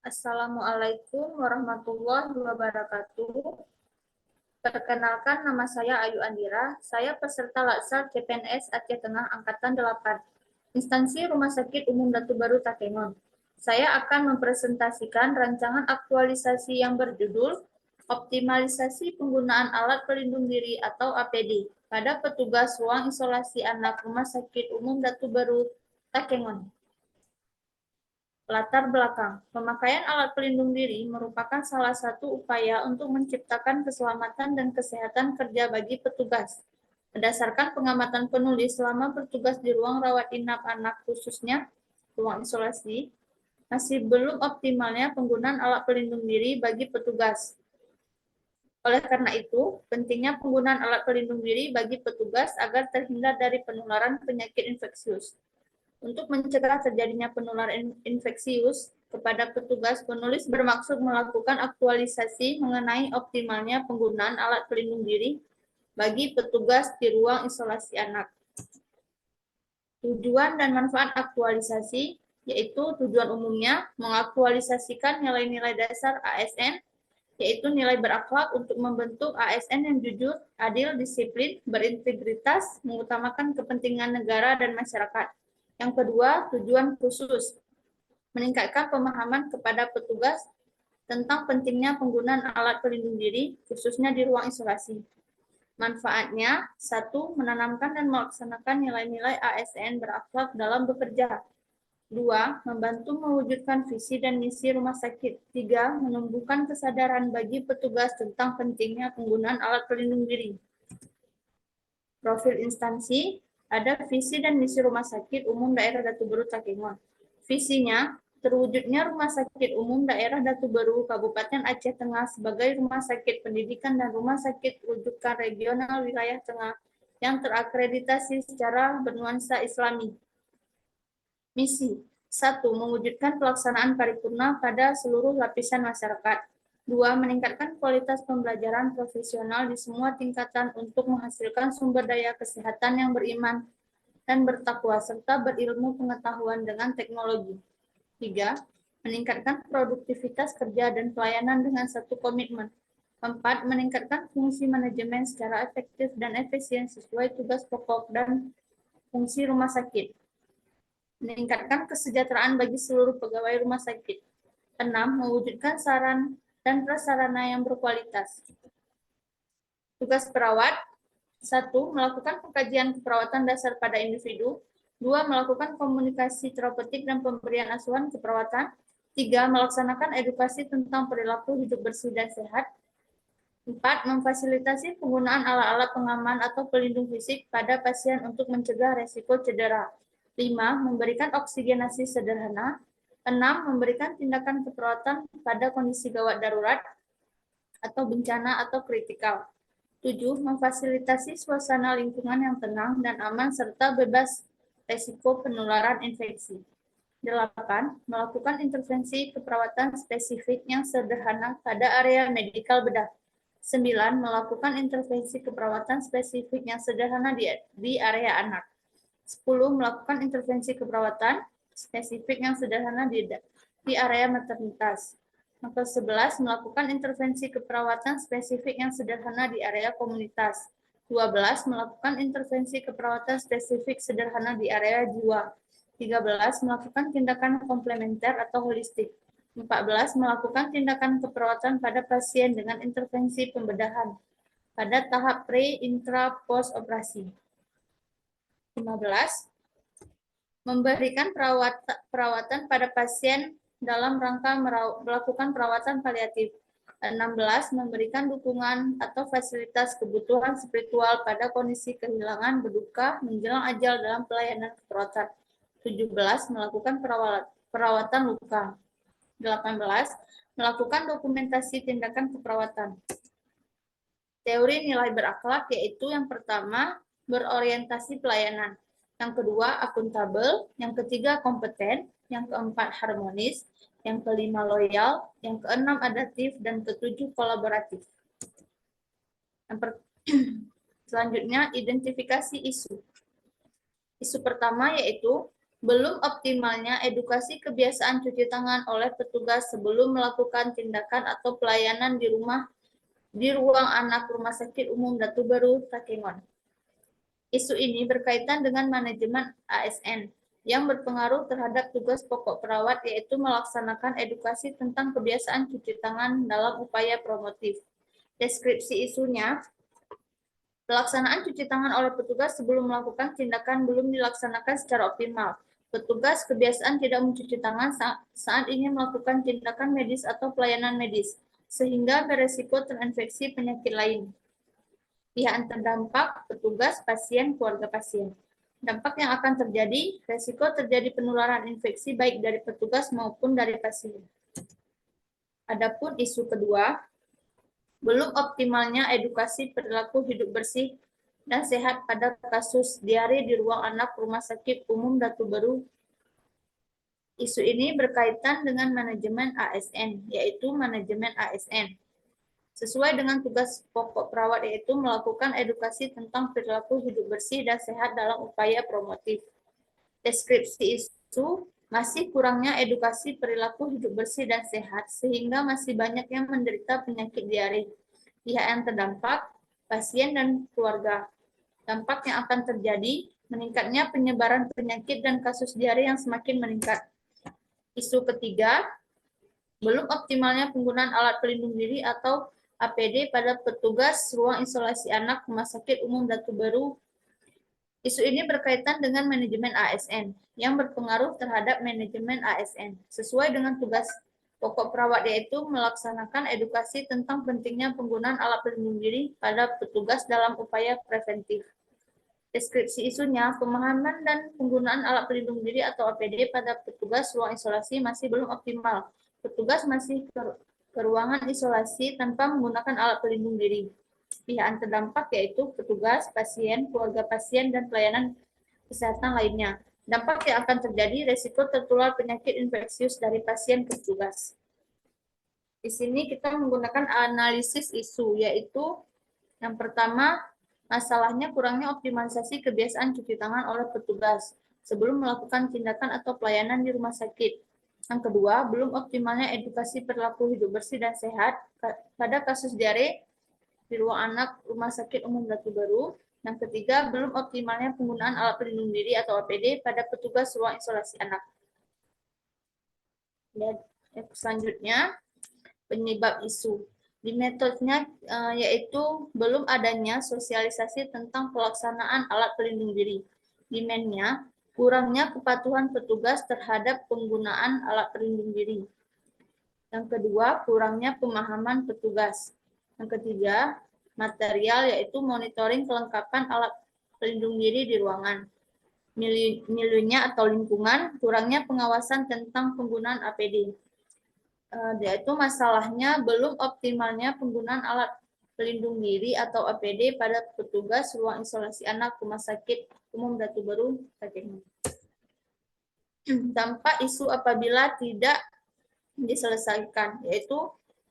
Assalamualaikum warahmatullahi wabarakatuh. Perkenalkan, nama saya Ayu Andira. Saya peserta Latsar CPNS Aceh Tengah Angkatan 8, Instansi Rumah Sakit Umum Datu Baru Takengon. Saya akan mempresentasikan rancangan aktualisasi yang berjudul Optimalisasi Penggunaan Alat Pelindung Diri atau APD pada petugas ruang isolasi anak Rumah Sakit Umum Datu Baru Takengon. Latar belakang, pemakaian alat pelindung diri merupakan salah satu upaya untuk menciptakan keselamatan dan kesehatan kerja bagi petugas. Berdasarkan pengamatan penulis selama bertugas di ruang rawat inap anak khususnya ruang isolasi, masih belum optimalnya penggunaan alat pelindung diri bagi petugas. Oleh karena itu, pentingnya penggunaan alat pelindung diri bagi petugas agar terhindar dari penularan penyakit infeksius. Untuk mencegah terjadinya penularan infeksius kepada petugas, penulis bermaksud melakukan aktualisasi mengenai optimalnya penggunaan alat pelindung diri bagi petugas di ruang isolasi anak. Tujuan dan manfaat aktualisasi, yaitu tujuan umumnya mengaktualisasikan nilai-nilai dasar ASN, yaitu nilai berakhlak untuk membentuk ASN yang jujur, adil, disiplin, berintegritas, mengutamakan kepentingan negara dan masyarakat. Yang kedua, tujuan khusus, meningkatkan pemahaman kepada petugas tentang pentingnya penggunaan alat pelindung diri, khususnya di ruang isolasi. Manfaatnya, 1. Menanamkan dan melaksanakan nilai-nilai ASN berakhlak dalam bekerja. 2. Membantu mewujudkan visi dan misi rumah sakit. 3. Menumbuhkan kesadaran bagi petugas tentang pentingnya penggunaan alat pelindung diri. Profil instansi, ada visi dan misi Rumah Sakit Umum Daerah Datu Baru Takengon. Visinya, terwujudnya Rumah Sakit Umum Daerah Datu Baru Kabupaten Aceh Tengah sebagai rumah sakit pendidikan dan rumah sakit rujukan regional wilayah tengah yang terakreditasi secara bernuansa Islami. Misi, 1. Mewujudkan pelaksanaan paripurna pada seluruh lapisan masyarakat. 2. Meningkatkan kualitas pembelajaran profesional di semua tingkatan untuk menghasilkan sumber daya kesehatan yang beriman dan bertakwa, serta berilmu pengetahuan dengan teknologi. 3. Meningkatkan produktivitas kerja dan pelayanan dengan satu komitmen. 4. Meningkatkan fungsi manajemen secara efektif dan efisien sesuai tugas pokok dan fungsi rumah sakit. Meningkatkan kesejahteraan bagi seluruh pegawai rumah sakit. 6. Mewujudkan saran dan prasarana yang berkualitas. Tugas perawat, 1. Melakukan pengkajian keperawatan dasar pada individu. 2. Melakukan komunikasi terapeutik dan pemberian asuhan keperawatan. 3. Melaksanakan edukasi tentang perilaku hidup bersih dan sehat. 4. Memfasilitasi penggunaan alat-alat pengaman atau pelindung fisik pada pasien untuk mencegah resiko cedera. 5. Memberikan oksigenasi sederhana. 6. Memberikan tindakan keperawatan pada kondisi gawat darurat atau bencana atau kritikal. 7. Memfasilitasi suasana lingkungan yang tenang dan aman serta bebas resiko penularan infeksi. 8. Melakukan intervensi keperawatan spesifik yang sederhana pada area medikal bedah. 9. Melakukan intervensi keperawatan spesifik yang sederhana di area anak. 10. Melakukan intervensi keperawatan spesifik yang sederhana di area maternitas. Nomor 11. Melakukan intervensi keperawatan spesifik yang sederhana di area komunitas. 12. Melakukan intervensi keperawatan spesifik sederhana di area jiwa. 13. Melakukan tindakan komplementer atau holistik. 14. Melakukan tindakan keperawatan pada pasien dengan intervensi pembedahan pada tahap pre, intra, post operasi. 15. Memberikan perawatan pada pasien dalam rangka melakukan perawatan paliatif. 16. Memberikan dukungan atau fasilitas kebutuhan spiritual pada kondisi kehilangan, berduka, menjelang ajal dalam pelayanan keperawatan. 17. Melakukan perawatan luka. 18. Melakukan dokumentasi tindakan keperawatan. Teori nilai berakhlak yaitu yang pertama, berorientasi pelayanan. Yang kedua, akuntabel. Yang ketiga, kompeten. Yang keempat, harmonis. Yang kelima, loyal. Yang keenam, adaptif. Dan ketujuh, kolaboratif. Selanjutnya, identifikasi isu. Isu pertama yaitu Belum optimalnya edukasi kebiasaan cuci tangan oleh petugas sebelum melakukan tindakan atau pelayanan di ruang anak Rumah Sakit Umum Datu Baru, Takengon. Isu ini berkaitan dengan manajemen ASN yang berpengaruh terhadap tugas pokok perawat, yaitu melaksanakan edukasi tentang kebiasaan cuci tangan dalam upaya promotif. Deskripsi isunya, pelaksanaan cuci tangan oleh petugas sebelum melakukan tindakan belum dilaksanakan secara optimal. Petugas kebiasaan tidak mencuci tangan saat ingin melakukan tindakan medis atau pelayanan medis, sehingga beresiko terinfeksi penyakit lain. Pihak yang terdampak, petugas, pasien, keluarga pasien. Dampak yang akan terjadi, resiko terjadi penularan infeksi baik dari petugas maupun dari pasien. Adapun isu kedua, belum optimalnya edukasi perilaku hidup bersih dan sehat pada kasus diare di ruang anak Rumah Sakit Umum Datu Baru. Isu ini berkaitan dengan manajemen ASN, yaitu manajemen ASN. Sesuai dengan tugas pokok perawat, yaitu melakukan edukasi tentang perilaku hidup bersih dan sehat dalam upaya promotif. Deskripsi isu, masih kurangnya edukasi perilaku hidup bersih dan sehat, sehingga masih banyak yang menderita penyakit diare. Pihak yang terdampak, pasien dan keluarga. Dampak yang akan terjadi, meningkatnya penyebaran penyakit dan kasus diare yang semakin meningkat. Isu ketiga, belum optimalnya penggunaan alat pelindung diri atau APD pada petugas ruang isolasi anak Rumah Sakit Umum Datu Baru. Isu ini berkaitan dengan manajemen ASN yang berpengaruh terhadap manajemen ASN. Sesuai dengan tugas pokok perawat, yaitu melaksanakan edukasi tentang pentingnya penggunaan alat pelindung diri pada petugas dalam upaya preventif. Deskripsi isunya, pemahaman dan penggunaan alat pelindung diri atau APD pada petugas ruang isolasi masih belum optimal. Petugas masih ke ruangan isolasi tanpa menggunakan alat pelindung diri. Pihak yang terdampak yaitu petugas, pasien, keluarga pasien, dan pelayanan kesehatan lainnya. Dampak yang akan terjadi, resiko tertular penyakit infeksius dari pasien ke petugas. Di sini kita menggunakan analisis isu, yaitu yang pertama, masalahnya kurangnya optimalisasi kebiasaan cuci tangan oleh petugas sebelum melakukan tindakan atau pelayanan di rumah sakit. Yang kedua, belum optimalnya edukasi perilaku hidup bersih dan sehat pada kasus diare di ruang anak Rumah Sakit Umum Datu Baru. Yang ketiga, belum optimalnya penggunaan alat pelindung diri atau APD pada petugas ruang isolasi anak. Dan selanjutnya, penyebab isu. Di metodenya yaitu belum adanya sosialisasi tentang pelaksanaan alat pelindung diri. Demand-nya, kurangnya kepatuhan petugas terhadap penggunaan alat pelindung diri. Yang kedua, kurangnya pemahaman petugas. Yang ketiga, material yaitu monitoring kelengkapan alat pelindung diri di ruangan. Miliunya atau lingkungan, kurangnya pengawasan tentang penggunaan APD. Yaitu masalahnya belum optimalnya penggunaan alat pelindung diri atau APD pada petugas ruang isolasi anak Rumah Sakit Umum Datu Baru, Takengon. Dampak isu apabila tidak diselesaikan, yaitu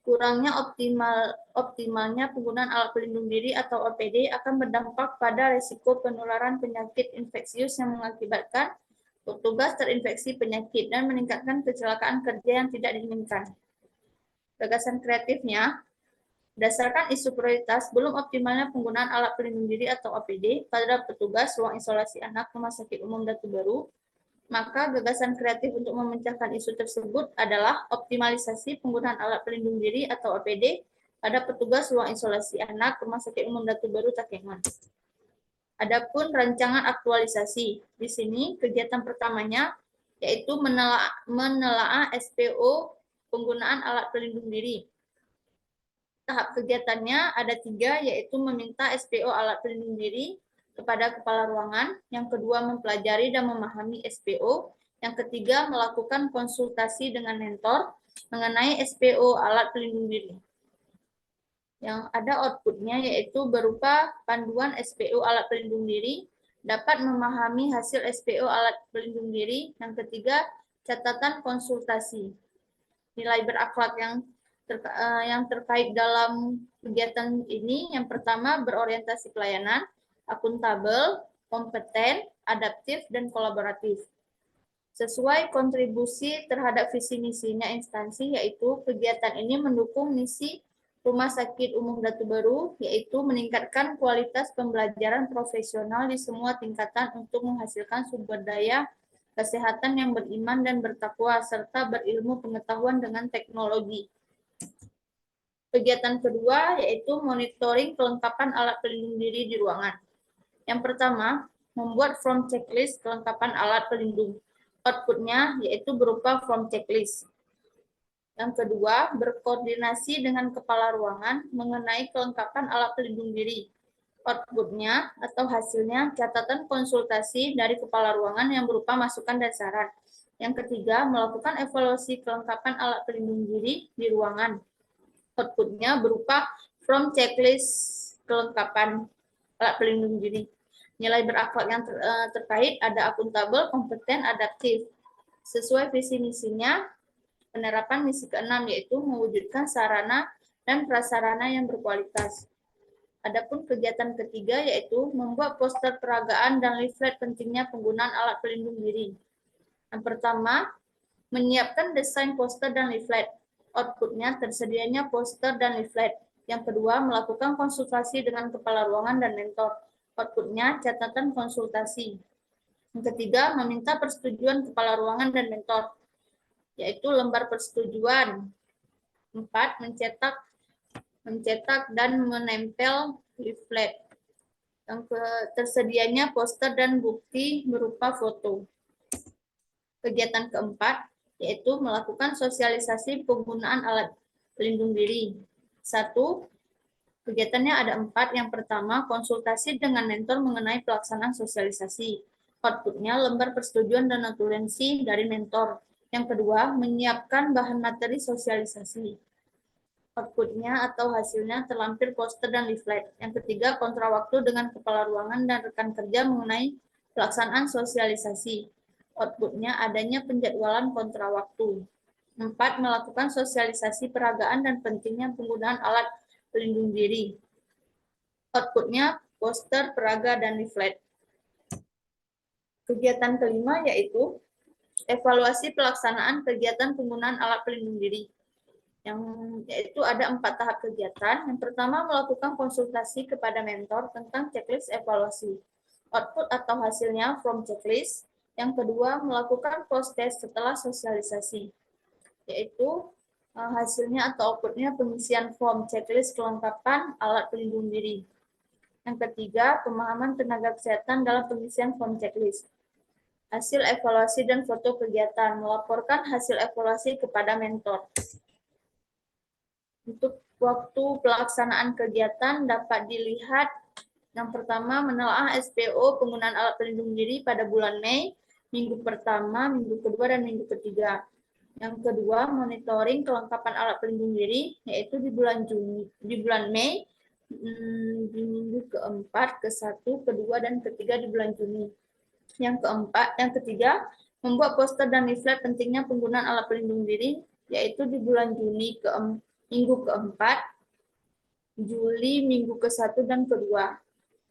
kurangnya optimalnya penggunaan alat pelindung diri atau APD akan berdampak pada risiko penularan penyakit infeksius yang mengakibatkan petugas terinfeksi penyakit dan meningkatkan kecelakaan kerja yang tidak diinginkan. Gagasan kreatifnya, berdasarkan isu prioritas belum optimalnya penggunaan alat pelindung diri atau APD pada petugas ruang isolasi anak Rumah Sakit Umum Datu Baru, maka gagasan kreatif untuk memecahkan isu tersebut adalah optimalisasi penggunaan alat pelindung diri atau APD pada petugas ruang isolasi anak Rumah Sakit Umum Datu Baru, Takengon. Adapun rancangan aktualisasi, di sini kegiatan pertamanya yaitu menelaah SPO penggunaan alat pelindung diri. Tahap kegiatannya ada 3, yaitu meminta SPO alat pelindung diri kepada kepala ruangan, yang kedua mempelajari dan memahami SPO, yang ketiga melakukan konsultasi dengan mentor mengenai SPO alat pelindung diri. Yang ada outputnya yaitu berupa panduan SPO alat pelindung diri, dapat memahami hasil SPO alat pelindung diri, yang ketiga catatan konsultasi. Nilai berakhlak yang terkait dalam kegiatan ini, yang pertama berorientasi pelayanan, akuntabel, kompeten, adaptif, dan kolaboratif. sesuai kontribusi terhadap visi misinya instansi, yaitu kegiatan ini mendukung misi Rumah Sakit Umum Datu Baru, yaitu meningkatkan kualitas pembelajaran profesional di semua tingkatan untuk menghasilkan sumber daya kesehatan yang beriman dan bertakwa, serta berilmu pengetahuan dengan teknologi. Kegiatan kedua yaitu monitoring kelengkapan alat pelindung diri di ruangan. Yang pertama, membuat form checklist kelengkapan alat pelindung. Outputnya yaitu berupa form checklist. Yang kedua, berkoordinasi dengan kepala ruangan mengenai kelengkapan alat pelindung diri. Outputnya atau hasilnya catatan konsultasi dari kepala ruangan yang berupa masukan dan saran. Yang ketiga, melakukan evaluasi kelengkapan alat pelindung diri di ruangan. Outputnya berupa form checklist kelengkapan alat pelindung diri. Nilai berakhlak yang terkait ada akuntabel, kompeten, adaptif. Sesuai visi misinya, penerapan misi ke-6 yaitu mewujudkan sarana dan prasarana yang berkualitas. Adapun kegiatan ketiga yaitu membuat poster peragaan dan leaflet pentingnya penggunaan alat pelindung diri. Yang pertama, menyiapkan desain poster dan leaflet. Outputnya tersedianya poster dan leaflet. Yang kedua, melakukan konsultasi dengan kepala ruangan dan mentor. Outputnya catatan konsultasi. Yang ketiga, meminta persetujuan kepala ruangan dan mentor, yaitu lembar persetujuan. 4, mencetak dan menempel leaflet. Yang tersedianya poster dan bukti berupa foto. Kegiatan keempat, yaitu melakukan sosialisasi penggunaan alat pelindung diri. 1, kegiatannya ada 4. Yang pertama, konsultasi dengan mentor mengenai pelaksanaan sosialisasi. Outputnya lembar persetujuan dan notulensi dari mentor. Yang kedua, menyiapkan bahan materi sosialisasi. Outputnya atau hasilnya terlampir poster dan leaflet. Yang ketiga, kontra waktu dengan kepala ruangan dan rekan kerja mengenai pelaksanaan sosialisasi. Outputnya adanya penjadwalan kontra waktu. 4, melakukan sosialisasi peragaan dan pentingnya penggunaan alat pelindung diri. Outputnya poster, peraga, dan leaflet. Kegiatan kelima yaitu evaluasi pelaksanaan kegiatan penggunaan alat pelindung diri. Yaitu ada 4 tahap kegiatan. Yang pertama, melakukan konsultasi kepada mentor tentang checklist evaluasi. Output atau hasilnya from checklist. Yang kedua, melakukan post-test setelah sosialisasi, yaitu hasilnya atau outputnya pengisian form checklist kelengkapan alat pelindung diri. Yang ketiga, pemahaman tenaga kesehatan dalam pengisian form checklist. Hasil evaluasi dan foto kegiatan, melaporkan hasil evaluasi kepada mentor. Untuk waktu pelaksanaan kegiatan dapat dilihat yang pertama, menelaah SPO penggunaan alat pelindung diri pada bulan Mei, minggu pertama, minggu kedua, dan minggu ketiga. Yang kedua, monitoring kelengkapan alat pelindung diri, yaitu di bulan Mei, di minggu keempat, ke-1, kedua, dan ketiga di bulan Juni. Yang ketiga, membuat poster dan leaflet pentingnya penggunaan alat pelindung diri, yaitu di bulan Juni minggu keempat, Juli minggu ke-1 dan kedua.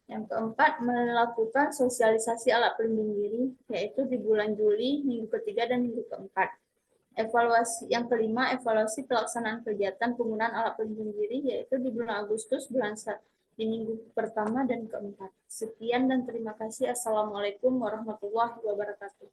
Yang keempat, melakukan sosialisasi alat pelindung diri, yaitu di bulan Juli, minggu ketiga, dan minggu keempat. Yang kelima, evaluasi pelaksanaan kegiatan penggunaan alat pelindung diri, yaitu di bulan Agustus, di minggu pertama dan keempat. Sekian dan terima kasih. Assalamualaikum warahmatullahi wabarakatuh.